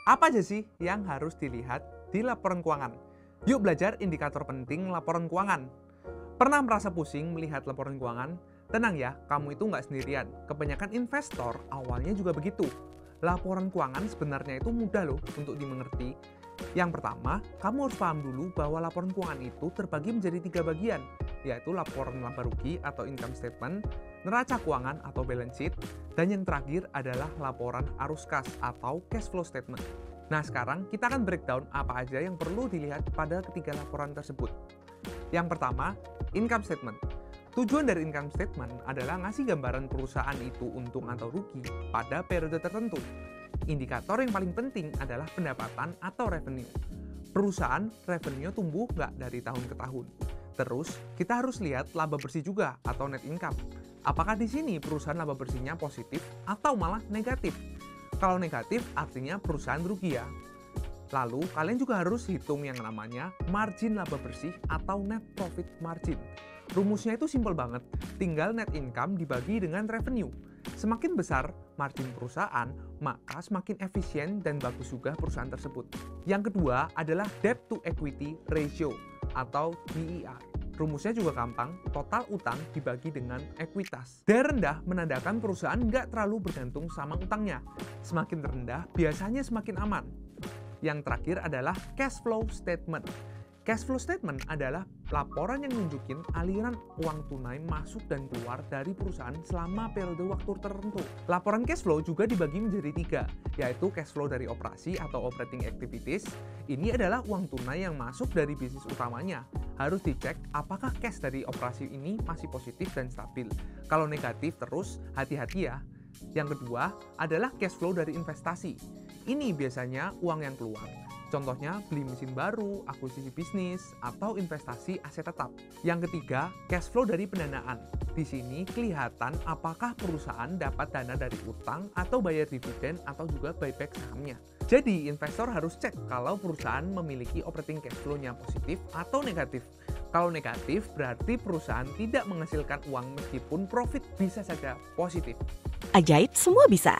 Apa aja sih yang harus dilihat di laporan keuangan? Yuk belajar indikator penting laporan keuangan. Pernah merasa pusing melihat laporan keuangan? Tenang ya, kamu itu nggak sendirian. Kebanyakan investor awalnya juga begitu. Laporan keuangan sebenarnya itu mudah loh untuk dimengerti. Yang pertama, kamu harus paham dulu bahwa laporan keuangan itu terbagi menjadi 3 bagian, yaitu laporan laba rugi atau income statement, neraca keuangan atau balance sheet, dan yang terakhir adalah laporan arus kas atau cash flow statement. Nah, sekarang kita akan breakdown apa aja yang perlu dilihat pada ketiga laporan tersebut. Yang pertama, income statement. Tujuan dari income statement adalah ngasih gambaran perusahaan itu untung atau rugi pada periode tertentu. Indikator yang paling penting adalah pendapatan atau revenue. Perusahaan revenue tumbuh nggak dari tahun ke tahun. Terus, kita harus lihat laba bersih juga atau net income. Apakah di sini perusahaan laba bersihnya positif atau malah negatif? Kalau negatif, artinya perusahaan rugi ya. Lalu, kalian juga harus hitung yang namanya margin laba bersih atau net profit margin. Rumusnya itu simpel banget, tinggal net income dibagi dengan revenue. Semakin besar margin perusahaan, maka semakin efisien dan bagus juga perusahaan tersebut. Yang kedua adalah debt to equity ratio atau DER. Rumusnya juga gampang, total utang dibagi dengan ekuitas. DER rendah menandakan perusahaan nggak terlalu bergantung sama utangnya. Semakin rendah, biasanya semakin aman. Yang terakhir adalah cash flow statement. Cash flow statement adalah laporan yang nunjukin aliran uang tunai masuk dan keluar dari perusahaan selama periode waktu tertentu. Laporan cash flow juga dibagi menjadi 3, yaitu cash flow dari operasi atau operating activities. Ini adalah uang tunai yang masuk dari bisnis utamanya. Harus dicek apakah cash dari operasi ini masih positif dan stabil. Kalau negatif terus, hati-hati ya. Yang kedua adalah cash flow dari investasi. Ini biasanya uang yang keluar. Contohnya beli mesin baru, akuisisi bisnis, atau investasi aset tetap. Yang ketiga, cash flow dari pendanaan. Di sini kelihatan apakah perusahaan dapat dana dari utang atau bayar dividen atau juga buyback sahamnya. Jadi, investor harus cek kalau perusahaan memiliki operating cash flow-nya positif atau negatif. Kalau negatif, berarti perusahaan tidak menghasilkan uang meskipun profit bisa saja positif. Ajaib semua bisa.